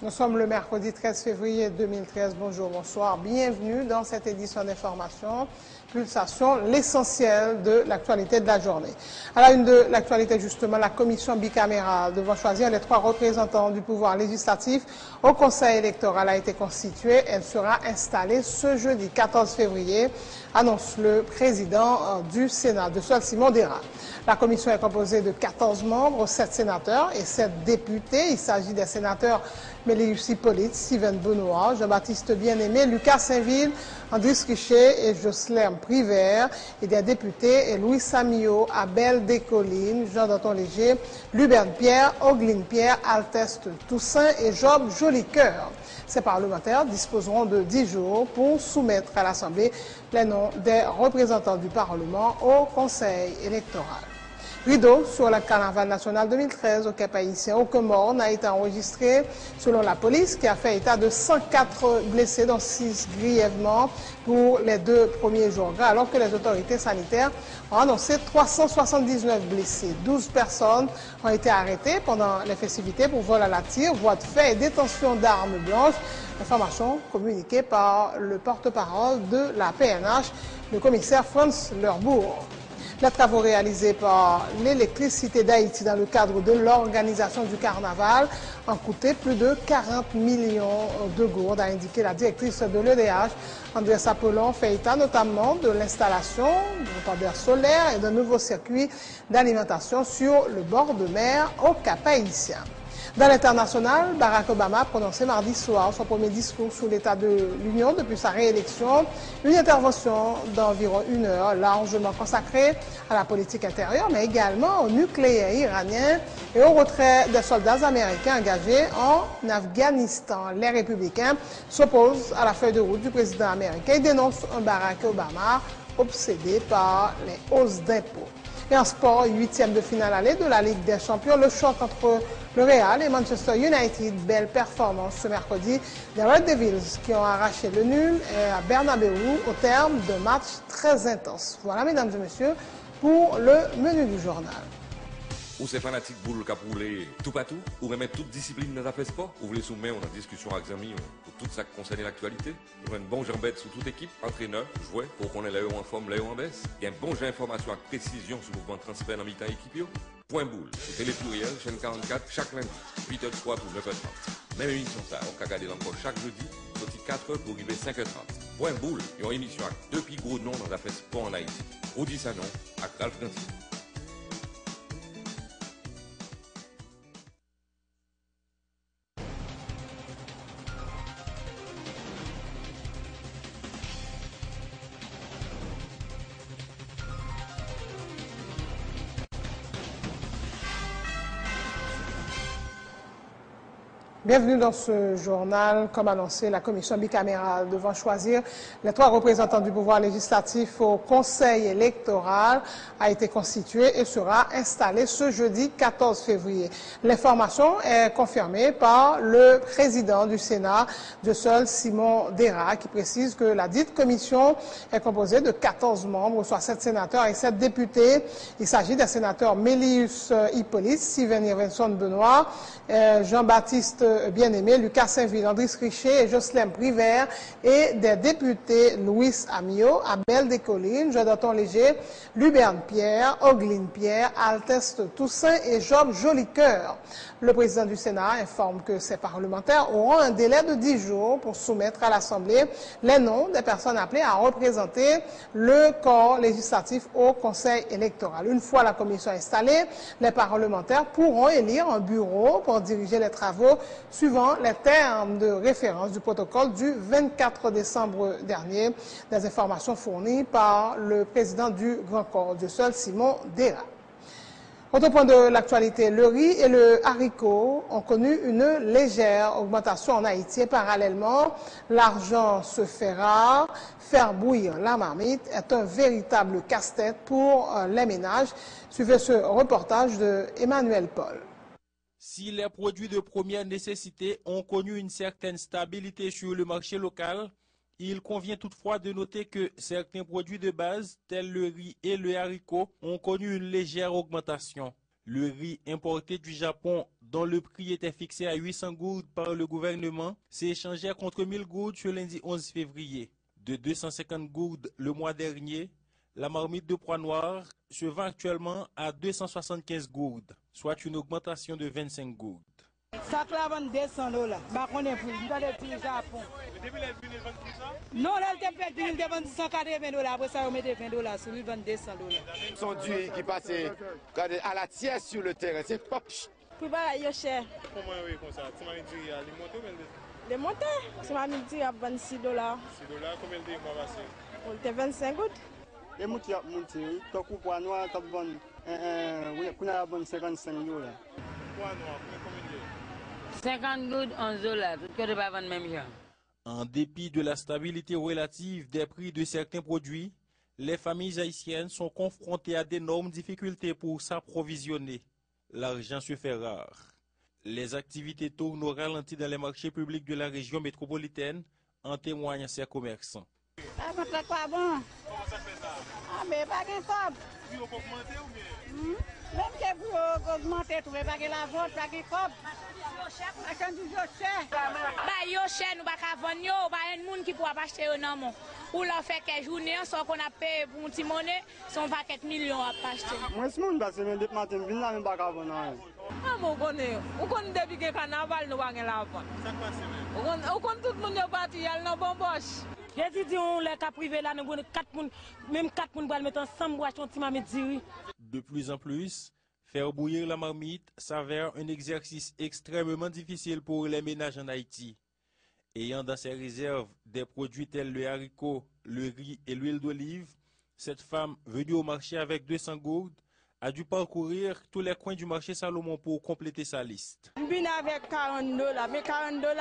Nous sommes le mercredi 13 février 2013. Bonjour, bonsoir. Bienvenue dans cette édition d'information. Pulsation, l'essentiel de l'actualité de la journée. À la une de l'actualité, justement, la commission bicamérale devant choisir les 3 représentants du pouvoir législatif au Conseil électoral a été constituée. Elle sera installée ce jeudi 14 février, annonce le président du Sénat, de Sol Simon Dera. La commission est composée de 14 membres, 7 sénateurs et 7 députés. Il s'agit des sénateurs Mélius Hippolyte, Steven Benoît, Jean-Baptiste Bien-Aimé, Lucas Saint-Ville, Andris Richer et Jocelyn Privert, et des députés Louis Samio, Abel Descollines, Jean-Danton Léger, Luberne Pierre, Ogline Pierre, Alteste Toussaint et Job Jolicoeur. Ces parlementaires disposeront de 10 jours pour soumettre à l'Assemblée les noms des représentants du Parlement au Conseil électoral. Rideau sur le carnaval national 2013 au Cap-Haïtien. Aucun mort n'a été enregistré selon la police qui a fait état de 104 blessés, dont 6 grièvement pour les 2 premiers jours, alors que les autorités sanitaires ont annoncé 379 blessés. 12 personnes ont été arrêtées pendant les festivités pour vol à la tire, voie de fait et détention d'armes blanches. Information communiquée par le porte-parole de la PNH, le commissaire Franz Lerbourg. Les travaux réalisés par l'électricité d'Haïti dans le cadre de l'organisation du carnaval ont coûté plus de 40 millions de gourdes, a indiqué la directrice de l'EDH. André Sapolon fait état notamment de l'installation de lampadaires solaires et de nouveaux circuits d'alimentation sur le bord de mer au Cap-Haïtien. Dans l'international, Barack Obama a prononcé mardi soir son premier discours sur l'état de l'Union depuis sa réélection, une intervention d'environ 1 heure largement consacrée à la politique intérieure, mais également au nucléaire iranien et au retrait des soldats américains engagés en Afghanistan. Les républicains s'opposent à la feuille de route du président américain et dénoncent un Barack Obama obsédé par les hausses d'impôts. Et en sport, 8e de finale aller de la Ligue des Champions, le choc entre le Real et Manchester United. Belle performance ce mercredi des Red Devils qui ont arraché le nul à Bernabéu au terme d'un match très intense. Voilà, mesdames et messieurs, pour le menu du journal. Ou c'est fanatique boule qui a roulé tout partout, ou remettre toute discipline dans la sport, ou voulez soumettre en discussion avec amis pour tout ça qui concerne l'actualité. Nous avons un bon jambette sous toute équipe, entraîneur, joueur, pour qu'on ait l'œil en forme, l'œil en baisse. Il y a un bon jeu d'information avec précision sur le mouvement de transfert dans mi-temps équipe. Point boule, sur Télépluriel, chaîne 44, chaque lundi, 8h03 pour 9h30. Même émission ça, on peut regarder encore chaque jeudi, sorti 4h pour arriver 5h30. Point boule, une émission avec 2 plus gros noms dans la sport en Haïti. Rudi Sanon, avec Ralph Francis. Bienvenue dans ce journal. Comme annoncé, la commission bicamérale devant choisir les 3 représentants du pouvoir législatif au Conseil électoral a été constituée et sera installée ce jeudi 14 février. L'information est confirmée par le président du Sénat, de Sol Simon Dera, qui précise que la dite commission est composée de 14 membres, soit 7 sénateurs et 7 députés. Il s'agit des sénateurs Mélius Hippolyte, Steven Irvinson Benoît, Jean-Baptiste Bien-Aimé, Lucas Saint-Ville, Andris Richer et Jocelyn Privert, et des députés Louis Amio, Abel Descollines, Jean-Danton Léger, Luberne Pierre, Ogline Pierre, Alteste Toussaint et Job Jolicoeur. Le président du Sénat informe que ces parlementaires auront un délai de 10 jours pour soumettre à l'Assemblée les noms des personnes appelées à représenter le corps législatif au Conseil électoral. Une fois la commission installée, les parlementaires pourront élire un bureau pour diriger les travaux suivant les termes de référence du protocole du 24 décembre dernier. Des informations fournies par le président du Grand Corps, de Sol Simon Dera. Autre point de l'actualité, le riz et le haricot ont connu une légère augmentation en Haïti. Parallèlement, l'argent se fait rare. Faire bouillir la marmite est un véritable casse-tête pour les ménages. Suivez ce reportage de Emmanuel Paul. Si les produits de première nécessité ont connu une certaine stabilité sur le marché local, il convient toutefois de noter que certains produits de base, tels le riz et le haricot, ont connu une légère augmentation. Le riz importé du Japon, dont le prix était fixé à 800 gourdes par le gouvernement, s'est échangé contre 1000 gourdes ce lundi 11 février. De 250 gourdes le mois dernier, la marmite de pois noir se vend actuellement à 275 gourdes, soit une augmentation de 25 gourdes. Ça clave 200 $. Bah, on est pour le Japon. Depuis les vignes, ils vendent plus ça? Non, là, elle te fait 180 $. Après ça, on met 20 $. Sur lui, 200 $. Son duit qui passe à la tiers sur le terrain, c'est pop. Puis bah, il est cher. Comment oui, comme ça? Tu m'as dit, il monte ou bien Les montants, tu m'as dit, il y a 26 $. 6 $, combien de mois passé? On était 25 gouttes. Les moutons ont monté, tant que poids noir, tant que on a bon 55 $. Poids noir, combien de 50 gouttes, 11 $. Tout que de pas vendre même genre. En dépit de la stabilité relative des prix de certains produits, les familles haïtiennes sont confrontées à d'énormes difficultés pour s'approvisionner. L'argent se fait rare. Les activités tournent au ralenti dans les marchés publics de la région métropolitaine, en témoignent ces commerçants. Ah, mais c'est quoi bon? Comment ça fait ça? Ah, mais pas de cop. Puis on peut augmenter ou bien? Même que vous augmentez, vous ne pouvez pas de la vente, pas de cop. Marchandise cher. Bah yo cher nous pas vendre yo, pas un monde qui pourra pas acheter non mon. Ou leur fait quelques journées sans qu'on a payé pour un petit monnaie, son paquet millions à pas acheter. Moi ce monde parce que même matin vinn là même pas vendre. Ah, mon connaît. On connaît depuis que le carnaval, nous pas la vente. Ça passe même. On connaît tout le monde est parti, il y a le bon boche. J'ai dit, on les cas privés là, nous avons 4 personnes, même 4 personnes pour mettre ensemble pour acheter un petit mamie diri. De plus en plus, faire bouillir la marmite s'avère un exercice extrêmement difficile pour les ménages en Haïti. Ayant dans ses réserves des produits tels le haricot, le riz et l'huile d'olive, cette femme venue au marché avec 200 gourdes a dû parcourir tous les coins du marché Salomon pour compléter sa liste. Je viens avec 40 $, mais 40 $,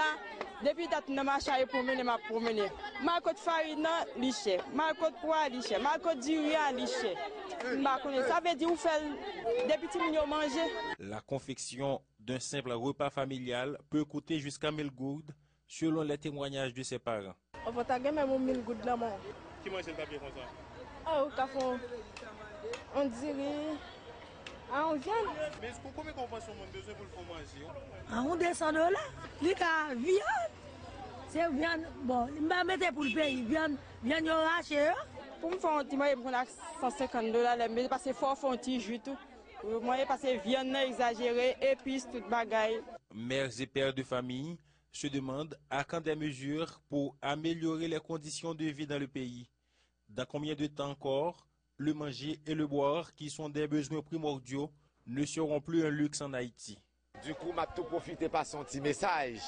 depuis que je marché pour mener ma promener. Ma côte farine, liche. Ma côte poids, liche. Ma côte durian, liche. Ça veut dire que vous faites des petits mignons manger. La confection d'un simple repas familial peut coûter jusqu'à 1000 gourdes, selon les témoignages de ses parents. On va taguer même 1000 gouttes là, mon. Qui mange le papier comme ça? Ah, au café, on dirait. Ah, on vient. Mais combien qu'on pense qu'on a besoin pour le faire manger? Ah, on descend $. Les cas, viande. C'est viande. Bon, il m'a mis pour le pays. Viande, viande raché. Pour me faire un petit moyen, on a 150 $, mais parce que faut faire un petit jus tout. Moi, parce que viande exagérée, épices, toute bagaille. Mères et pères de famille se demandent à quand des mesures pour améliorer les conditions de vie dans le pays. Dans combien de temps encore, le manger et le boire, qui sont des besoins primordiaux, ne seront plus un luxe en Haïti. Du coup, m'a tout profité par son petit message.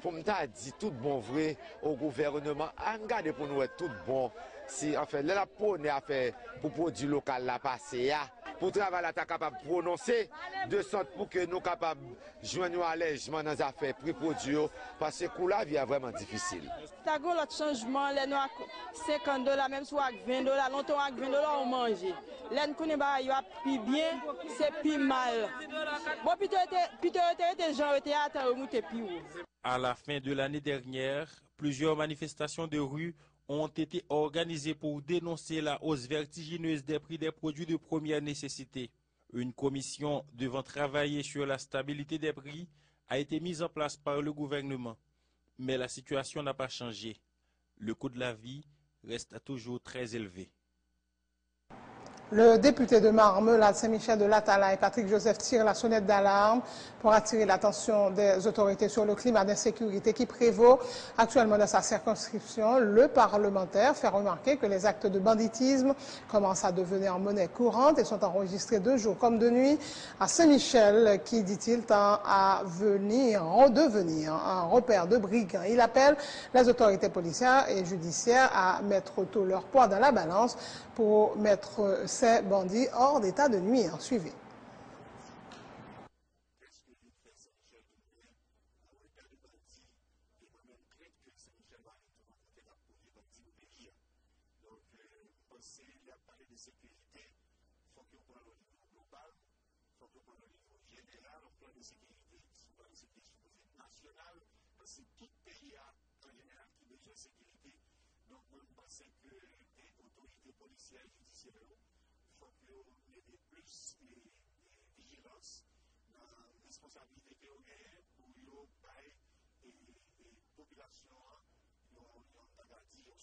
Pour me dire tout bon vrai au gouvernement, regardez pour nous être tout bon. Si en fait, la pone a fait pour produit local la passé, pour travail là, capable de prononcer de sorte pour que nous capables de joindre allègement dans les affaires prix produits parce que la vie est vraiment difficile. T'as un autre changement, les noirs 50 $, même soit avec 20 $, longtemps avec 20 $, on mange. Les nous connaissons pas, il y a plus bien, c'est plus mal. Bon, puis les gens étaient à terre, monter plus haut. À la fin de l'année dernière, plusieurs manifestations de rue ont été organisées pour dénoncer la hausse vertigineuse des prix des produits de première nécessité. Une commission devant travailler sur la stabilité des prix a été mise en place par le gouvernement. Mais la situation n'a pas changé. Le coût de la vie reste toujours très élevé. Le député de Marmelade, Saint-Michel de Latala et Patrick Joseph tirent la sonnette d'alarme pour attirer l'attention des autorités sur le climat d'insécurité qui prévaut actuellement dans sa circonscription. Le parlementaire fait remarquer que les actes de banditisme commencent à devenir monnaie courante et sont enregistrés de jour comme de nuit à Saint-Michel qui, dit-il, tend à redevenir un repère de brigands. Il appelle les autorités policières et judiciaires à mettre tout leur poids dans la balance pour mettre ces bandits hors d'état de nuire. Suivez. Responsabilité que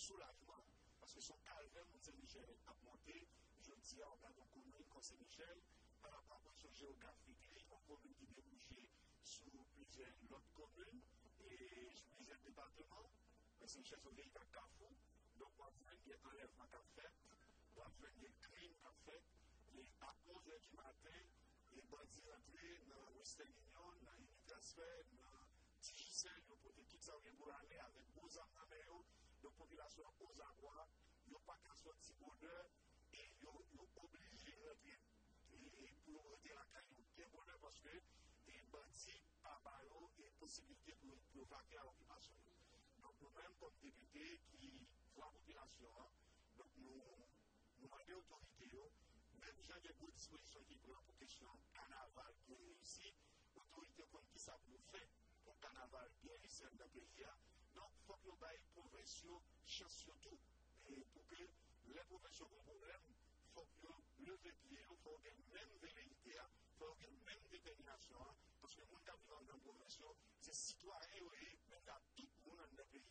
soulagement. Parce que son calvaire, Mont-Saint-Michel a monté, je dis, en bas de commune, Saint-Michel, par rapport à son géographique, une commune qui débouchait sur plusieurs autres communes et sur plusieurs départements. Saint-Michel, c'est un véritable carrefour. Donc, on va faire des enlèvements qu'a fait, on va faire des crimes qu'a fait, et à 11h du matin, les bandits rentrés dans Western Union, dans Unitransfer, dans Digicel, ils ont porté tout ça pour aller avec aux armes dans les donc population aux abois, ils n'ont pas qu'à sortir bonheur et ils ont obligé de rentrer. Et pour rentrer la caille, ils ont bonheur parce que les bandits, par baron, et possibilité pour vaquer à l'occupation. Donc nous-mêmes, comme députés qui voient la population, donc nous demandons aux autorités, même si il y a des bonnes dispositions qui prennent pour question carnaval qui est réussi, l'autorité comme qui ça pour faire pour carnaval bien réussi dans le pays. Donc il faut que nous baillons les professions chance surtout. Et pour que les professions ont problème, il faut que nous lever pied, il faut que même velléité, il faut que même détermination, parce que nous avons dans la profession, c'est citoyen et même tout le monde dans le pays.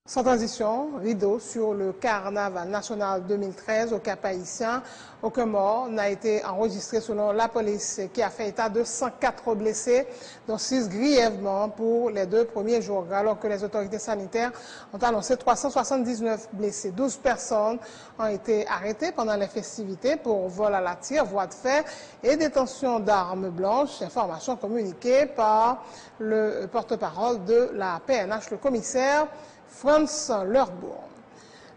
Sans transition, rideau sur le carnaval national 2013 au Cap-Haïtien. Aucun mort n'a été enregistré selon la police qui a fait état de 104 blessés, dont 6 grièvement pour les 2 premiers jours, alors que les autorités sanitaires ont annoncé 379 blessés. 12 personnes ont été arrêtées pendant les festivités pour vol à la tire, voie de fait et détention d'armes blanches. Information communiquée par le porte-parole de la PNH, le commissaire Franz Lerbourg.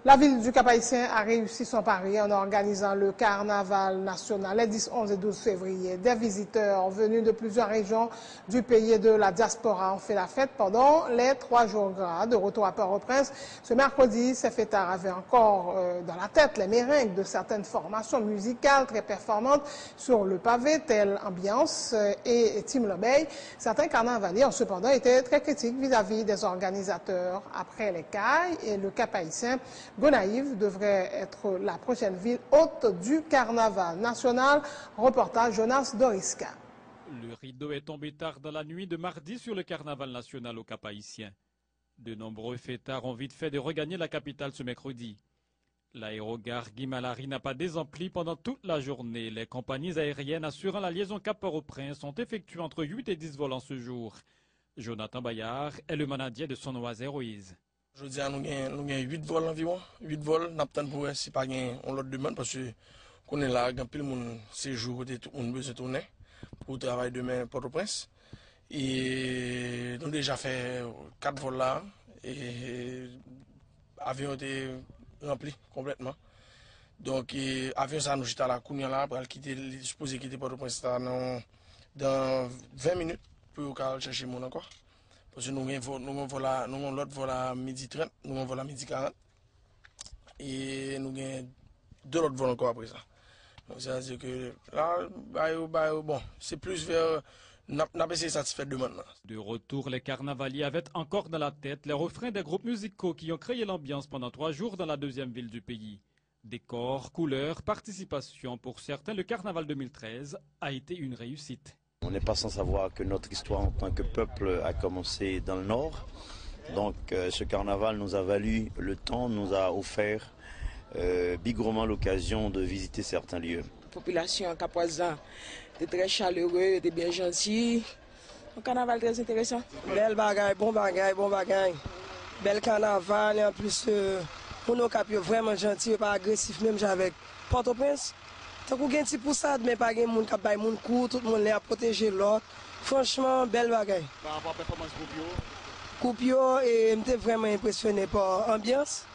La ville du Cap-Haïtien a réussi son pari en organisant le carnaval national les 10, 11 et 12 février. Des visiteurs venus de plusieurs régions du pays et de la diaspora ont fait la fête pendant les 3 jours gras. De retour à Port-au-Prince, ce mercredi, ces fêtards avaient encore dans la tête les meringues de certaines formations musicales très performantes sur le pavé, telles Ambiance et Team Lobeil. Certains carnavaliers ont cependant été très critiques vis-à-vis des organisateurs. Après les cailles et le Cap-Haïtien, Gonaïves devrait être la prochaine ville hôte du carnaval national. Reportage Jonas Doriska. Le rideau est tombé tard dans la nuit de mardi sur le carnaval national au Cap-Haïtien. De nombreux fêtards ont vite fait de regagner la capitale ce mercredi. L'aérogare Guy Malary n'a pas désempli pendant toute la journée. Les compagnies aériennes assurant la liaison Cap-Port-au-Prince ont effectué entre 8 et 10 vols en ce jour. Jonathan Bayard est le manager de Sonoise Airways. Je dis à nous avons 8 vols environ. 8 vols, nous avons pour si pas on leur demande parce que qu'on est là, quand tout le monde séjour, on besoin de tourner pour travailler demain Port-au-Prince. Et nous avons déjà fait 4 vols là et l'avion était rempli complètement. Donc l'avion ça nous à la Kounia là pour quitter, supposé quitter Port-au-Prince dans 20 minutes pour aller chercher mon encore. Parce que nous avons l'autre vol à midi 30, nous avons un vol à midi 40. Et nous avons 2 autres vols encore après ça. Donc c'est-à-dire que là, bon, c'est plus vers... N'a pas essayé satisfait de maintenant. De retour, les carnavaliers avaient encore dans la tête les refrains des groupes musicaux qui ont créé l'ambiance pendant 3 jours dans la 2e ville du pays. Décors, couleurs, participation, pour certains, le carnaval 2013 a été une réussite. On n'est pas sans savoir que notre histoire en tant que peuple a commencé dans le Nord. Donc ce carnaval nous a valu le temps, nous a offert bigrement l'occasion de visiter certains lieux. La population capoisan était très chaleureux, était bien gentil. Un carnaval très intéressant. Belle bagaille, bon bagaille, bon bagaille. Bel carnaval et en plus, pour nos capions vraiment gentil, pas agressif même avec Port-au-Prince. Tant qu'on a un petit poussade, mais pas de monde qui a baillé mon coup, tout le monde est à protéger l'autre. Franchement, belle bagaille. Par rapport à la performance Coupio, et j'étais vraiment impressionné par l'ambiance.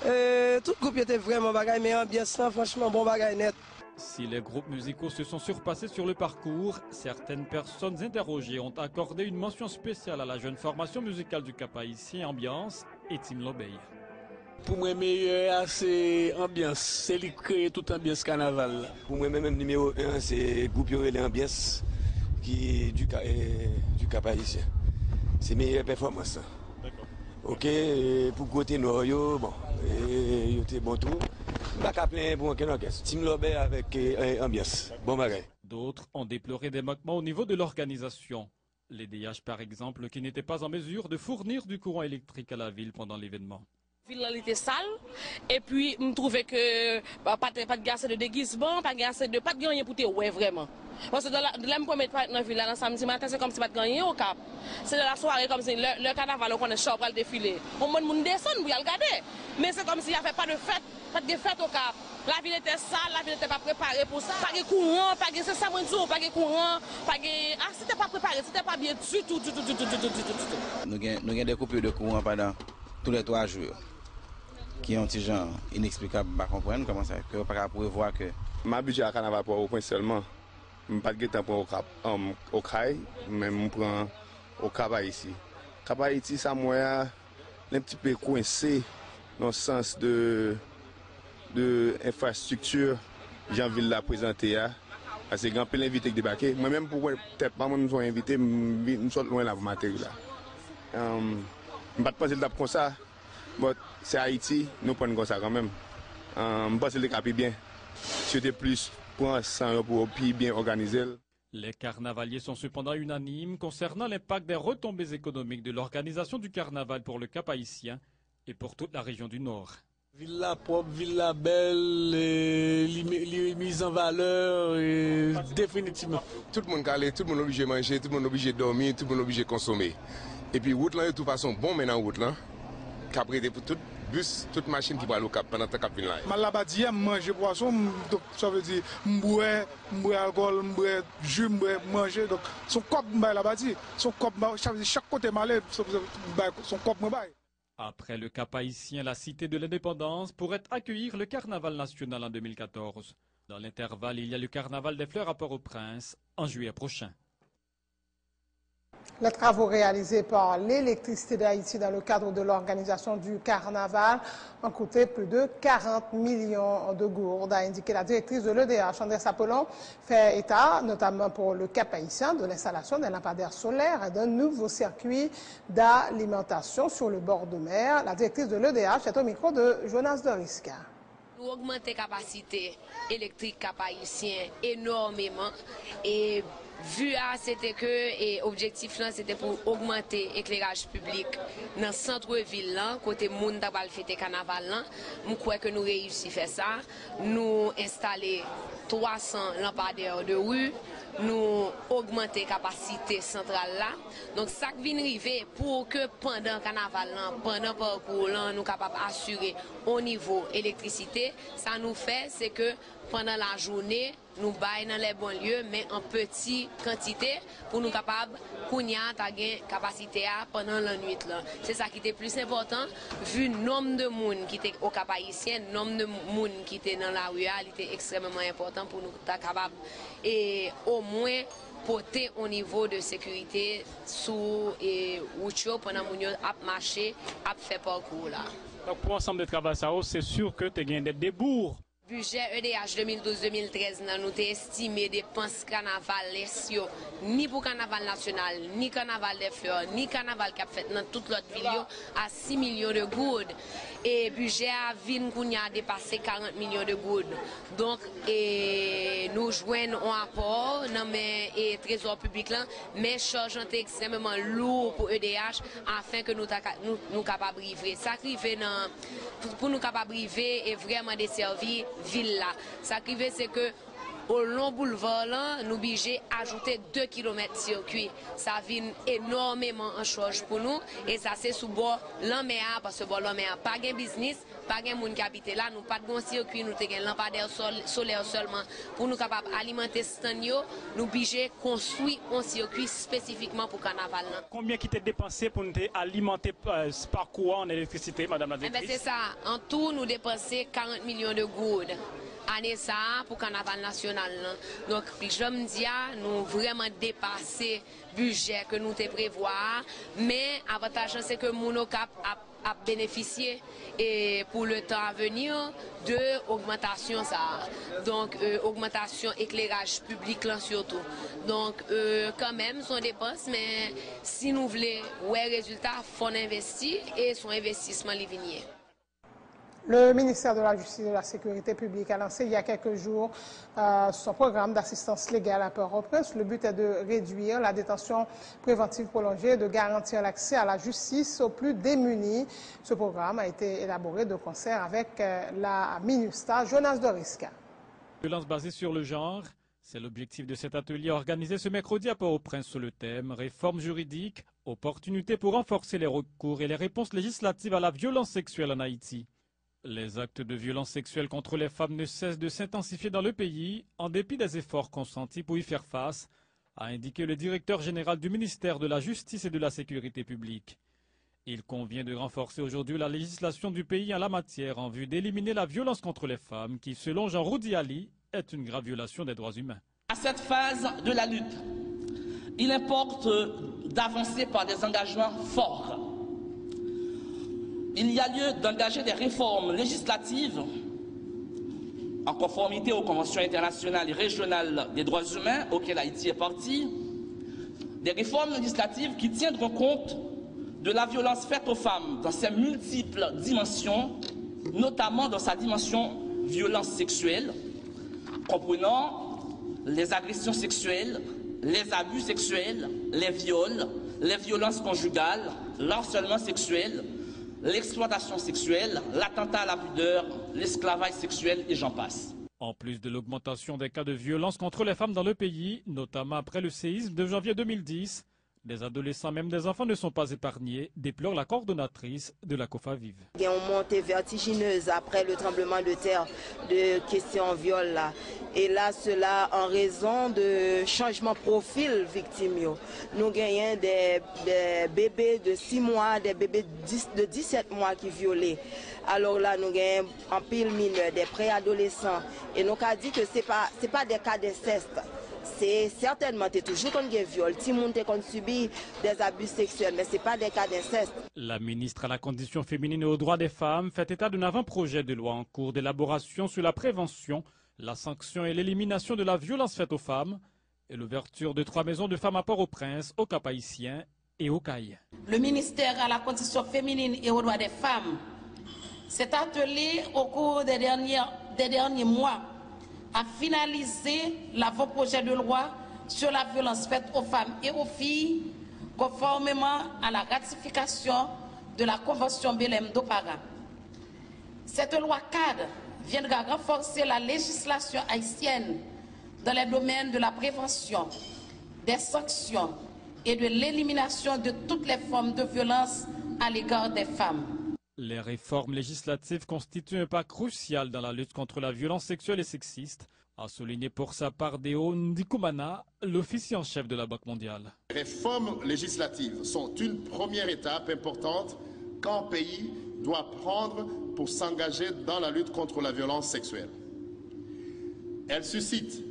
Tout le groupe était vraiment bagaille, mais l'ambiance, franchement, bon bagaille net. Si les groupes musicaux se sont surpassés sur le parcours, certaines personnes interrogées ont accordé une mention spéciale à la jeune formation musicale du Cap-Haïtien, Ambiance et Team Lobeil. Pour moi, meilleur, c'est l'ambiance. C'est lui qui crée toute l'ambiance carnaval. Pour moi, même numéro 1, c'est le groupe et l'ambiance du Cap-Haïtien. C'est meilleure performance. Ok, pour côté nord, bon, il était bon tout. Pas qu'à plein bon orchestre. Team Lobeil avec ambiance. Bon bagage. D'autres ont déploré des manquements au niveau de l'organisation. Les DH, par exemple, qui n'étaient pas en mesure de fournir du courant électrique à la ville pendant l'événement. Ville était sale et puis je trouvais que pas de assez de déguisement, pas de rien pour te ouais vraiment. Parce que de la première fois dans la ville, samedi matin, c'est comme si pas de gagner au cap. C'est de la soirée comme si le carnaval, on est chaud pour le défilé. On monde descend pour y regarder. Mais c'est comme s'il n'y avait pas de fête au cap. La ville était sale, la ville n'était pas préparée pour ça. Pas de courant, pas de c'est ça moi dis, pas de courant, pas de c'était pas préparé, c'était pas bien du tout. Nous avons des coupures de courant pendant tous les 3 jours. Qui est un petit genre inexplicable, pas comprendre comment ça que pas pour voir que ma budget à carnaval pour au point seulement. Pas de temps pour au CAI, mais je prends au Cap ici. Cap Haïti, ça moi un petit peu coincé dans le sens de infrastructure. J'envie la présenter parce que grand peu l'invité qui débarquer. Moi même pour peut-être pas moi nous sommes invités, nous sommes loin là pour matériel là. Je pas penser le comme ça. Mais c'est Haïti, nous prenons comme ça quand même. Je pense que le cap est bien. C'était plus pour 100 € pour bien organiser. Les carnavaliers sont cependant unanimes concernant l'impact des retombées économiques de l'organisation du carnaval pour le Cap haïtien et pour toute la région du Nord. Villa propre, villa belle, mise en valeur, définitivement. Tout le monde calé, tout le monde obligé de manger, tout le monde obligé de dormir, tout le monde obligé de consommer. Et puis route là de toute façon bon maintenant route là. Caprété pour tout bus, toute machine qui va au cap pendant que cap vient là. Mal là-bas dire manger poisson, donc ça veut dire boire alcool, boire jus, manger donc son cop là-bas dire, son cop chaque côté malais son cop bail. Après le Cap haïtien, la cité de l'indépendance pourrait accueillir le carnaval national en 2014. Dans l'intervalle, il y a le carnaval des fleurs à Port-au-Prince en juillet prochain. Les travaux réalisés par l'électricité d'Haïti dans le cadre de l'organisation du carnaval ont coûté plus de 40 millions de gourdes, a indiqué la directrice de l'EDH. André Sapolon fait état, notamment pour le Cap haïtien, de l'installation d'un lampadaire solaire et d'un nouveau circuit d'alimentation sur le bord de mer. La directrice de l'EDH est au micro de Jonas Doriska. Nous augmenter la capacité électrique Cap haïtien énormément et vu c'était que l'objectif c'était pour augmenter l'éclairage public dans le centre-ville là, côté monde qui va fêter carnaval là. Je crois que nous réussissons à faire ça. Nous installer 300 lampadaires de rue, nous augmenter la capacité centrale là. Donc ça qui vient arriver pour que pendant carnaval là, pendant parcours là, nous capables d'assurer au niveau électricité, ça nous fait c'est que pendant la journée, nous baillons dans les bons lieux, mais en petite quantité, pour nous capables de capacité pendant la nuit. C'est ça qui était plus important, vu le nombre de monde qui était au Cap haïtien, le nombre de monde qui était dans la rue, il était extrêmement important pour nous être capables et au moins porter au niveau de sécurité sous route pendant que nous avons marché, avons fait parcours là. Donc pour l'ensemble des travaux, c'est sûr que tu as gagné des débours. Budget EDH 2012-2013, nous avons estimé des dépenses carnaval ni pour carnaval national, ni carnaval des fleurs, ni carnaval qui a fait dans toute l'autre ville à 6 millions de gourdes. Et budget à Vin a dépassé 40 millions de gourdes. Donc, nous joignons un apport dans le trésor public, là, mais charge extrêmement lourd pour EDH afin que nous soyons capables de livrer. Ça pour nous capables de livrer et vraiment desservir ville là. Ça qui veut c'est que au long boulevard là, nous obligés ajouter 2 km de circuit. Ça vient énormément en charge pour nous et ça c'est sous bord l'enméa parce que bord l'enméa pas de business, pas de monde qui habite là, nous pas de bon circuit, nous avons un lampadaire solaire seulement pour nous capables alimenter stand yo, nous obligés construire un circuit spécifiquement pour carnaval là. Combien qui t'est dépensé pour nous alimenter ce parcours en électricité madame la directrice? C'est ça, en tout nous dépensé 40 millions de gourdes. Année ça pour carnaval national. Donc je me dis nous vraiment dépassé budget que nous te prévoir, mais avantage c'est que Monocap a bénéficié et pour le temps à venir de augmentation ça. Donc augmentation éclairage public là surtout. Donc quand même son dépense mais si nous voulons ouais résultat faut investir et son investissement livinier. Le ministère de la Justice et de la Sécurité publique a lancé il y a quelques jours son programme d'assistance légale à Port-au-Prince. Le but est de réduire la détention préventive prolongée et de garantir l'accès à la justice aux plus démunis. Ce programme a été élaboré de concert avec la MINUSTA. Jonas Doriska. Violence basée sur le genre, c'est l'objectif de cet atelier organisé ce mercredi à Port-au-Prince sous le thème « Réforme juridique, opportunités pour renforcer les recours et les réponses législatives à la violence sexuelle en Haïti ». Les actes de violence sexuelle contre les femmes ne cessent de s'intensifier dans le pays, en dépit des efforts consentis pour y faire face, a indiqué le directeur général du ministère de la Justice et de la Sécurité publique. Il convient de renforcer aujourd'hui la législation du pays en la matière en vue d'éliminer la violence contre les femmes qui, selon Jean Roudiali, est une grave violation des droits humains. À cette phase de la lutte, il importe d'avancer par des engagements forts. Il y a lieu d'engager des réformes législatives en conformité aux conventions internationales et régionales des droits humains auxquelles Haïti est partie, des réformes législatives qui tiendront compte de la violence faite aux femmes dans ses multiples dimensions, notamment dans sa dimension violence sexuelle, comprenant les agressions sexuelles, les abus sexuels, les viols, les violences conjugales, l'harcèlement sexuel, l'exploitation sexuelle, l'attentat à la pudeur, l'esclavage sexuel et j'en passe. En plus de l'augmentation des cas de violence contre les femmes dans le pays, notamment après le séisme de janvier 2010, des adolescents, même des enfants, ne sont pas épargnés, déplore la coordonnatrice de la COFAVIV. Il y a une montée vertigineuse après le tremblement de terre de question viol là. Et là, cela en raison de changement de profil victime. Nous gagnons des bébés de 6 mois, des bébés de 17 mois qui violés. Alors là, nous gagnons en pile mineur, des préadolescents. Et nous avons dit que ce n'est pas des cas d'inceste. C'est certainement toujours qu'on viole, tout le monde qu'on subit des abus sexuels, mais ce n'est pas des cas d'inceste. La ministre à la condition féminine et aux droits des femmes fait état d'un avant-projet de loi en cours d'élaboration sur la prévention, la sanction et l'élimination de la violence faite aux femmes et l'ouverture de 3 maisons de femmes à Port-au-Prince, au Cap-Haïtien et au Caille. Le ministère à la condition féminine et aux droits des femmes s'est attelé au cours des derniers mois à finaliser l'avant-projet de loi sur la violence faite aux femmes et aux filles, conformément à la ratification de la Convention Belém d'Opara. Cette loi cadre viendra renforcer la législation haïtienne dans les domaines de la prévention, des sanctions et de l'élimination de toutes les formes de violence à l'égard des femmes. Les réformes législatives constituent un pas crucial dans la lutte contre la violence sexuelle et sexiste, a souligné pour sa part Deo Ndikumana, l'officier en chef de la Banque mondiale. Les réformes législatives sont une première étape importante qu'un pays doit prendre pour s'engager dans la lutte contre la violence sexuelle. Elles suscitent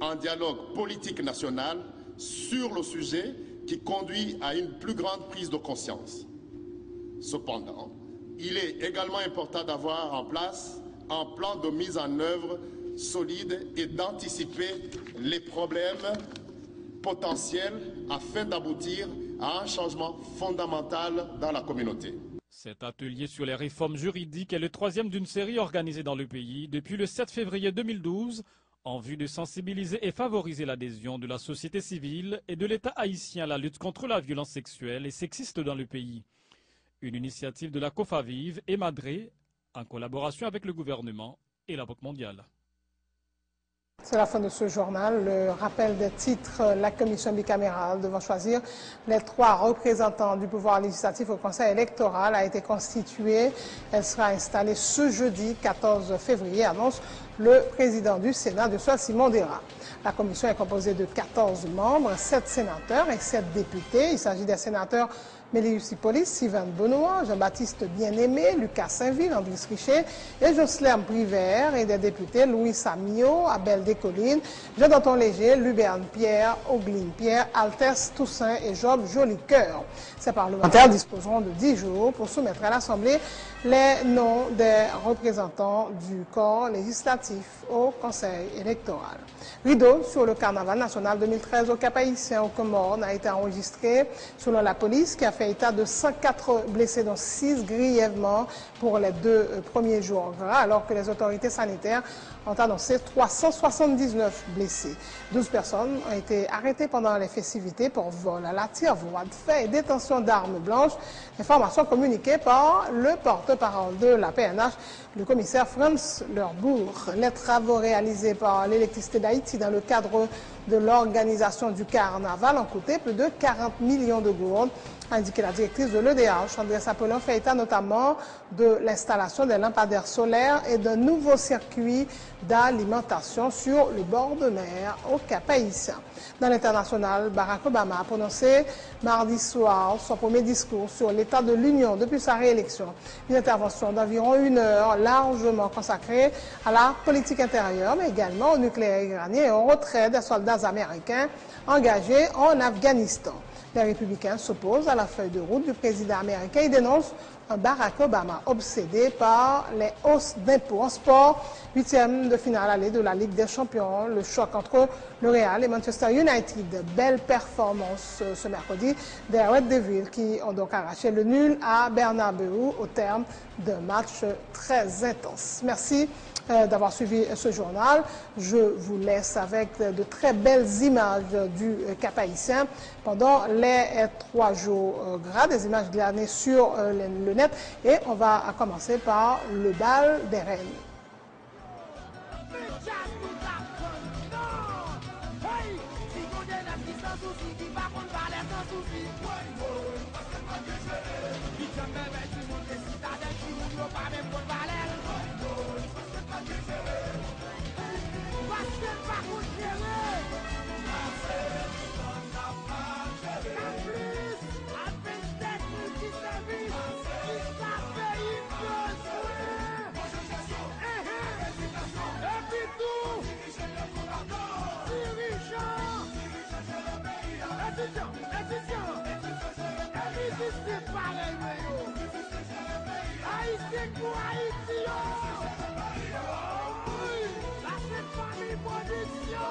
un dialogue politique national sur le sujet qui conduit à une plus grande prise de conscience. Cependant, il est également important d'avoir en place un plan de mise en œuvre solide et d'anticiper les problèmes potentiels afin d'aboutir à un changement fondamental dans la communauté. Cet atelier sur les réformes juridiques est le 3e d'une série organisée dans le pays depuis le 7 février 2012 en vue de sensibiliser et favoriser l'adhésion de la société civile et de l'État haïtien à la lutte contre la violence sexuelle et sexiste dans le pays. Une initiative de la COFAVIV et Madré, en collaboration avec le gouvernement et la Banque mondiale. C'est la fin de ce journal. Le rappel des titres, la commission bicamérale devant choisir les 3 représentants du pouvoir législatif au Conseil électoral a été constituée. Elle sera installée ce jeudi 14 février, annonce le président du Sénat, de soit Simon Dera. La commission est composée de 14 membres, 7 sénateurs et 7 députés. Il s'agit des sénateurs Mélius Hippolyte, Sylvain Benoît, Jean-Baptiste Bien-Aimé, Lucas Saint-Ville, André Richer et Jocelyn Privert, et des députés Louis Samio, Abel Descollines, Jean-Danton Léger, Luberne Pierre, Ogline Pierre, Altesse Toussaint et Job Jolicoeur. Ces parlementaires disposeront de 10 jours pour soumettre à l'Assemblée les noms des représentants du corps législatif au Conseil électoral. Rideau sur le carnaval national 2013 au Cap-Haïtien aux Comores a été enregistré selon la police qui a fait fait état de 104 blessés, dont 6 grièvement pour les 2 premiers jours, alors que les autorités sanitaires ont annoncé 379 blessés. 12 personnes ont été arrêtées pendant les festivités pour vol à la tire, voie de fait et détention d'armes blanches. Information communiquée par le porte-parole de la PNH, le commissaire Franz Lerbourg. Les travaux réalisés par l'électricité d'Haïti dans le cadre de l'organisation du carnaval ont coûté plus de 40 millions de gourdes, a indiqué la directrice de l'EDH. André Sapelon fait état notamment de l'installation des lampadaires solaires et d'un nouveau circuit d'alimentation sur le bord de mer au Cap-Haïtien. Dans l'international, Barack Obama a prononcé mardi soir son premier discours sur l'état de l'Union depuis sa réélection. Une intervention d'environ 1 heure largement consacrée à la politique intérieure, mais également au nucléaire iranien et au retrait des soldats américains engagés en Afghanistan. Les républicains s'opposent à la feuille de route du président américain et dénoncent un Barack Obama obsédé par les hausses d'impôts. En sport, 8e de finale aller de la Ligue des Champions, le choc entre le Real et Manchester United. Belle performance ce mercredi des Red Devils qui ont donc arraché le nul à Bernabeu au terme d'un match très intense. Merci d'avoir suivi ce journal. Je vous laisse avec de très belles images du Cap-Haïtien pendant les 3 jours gras, des images glanées sur le net. Et on va commencer par le bal des reines. La cette famille position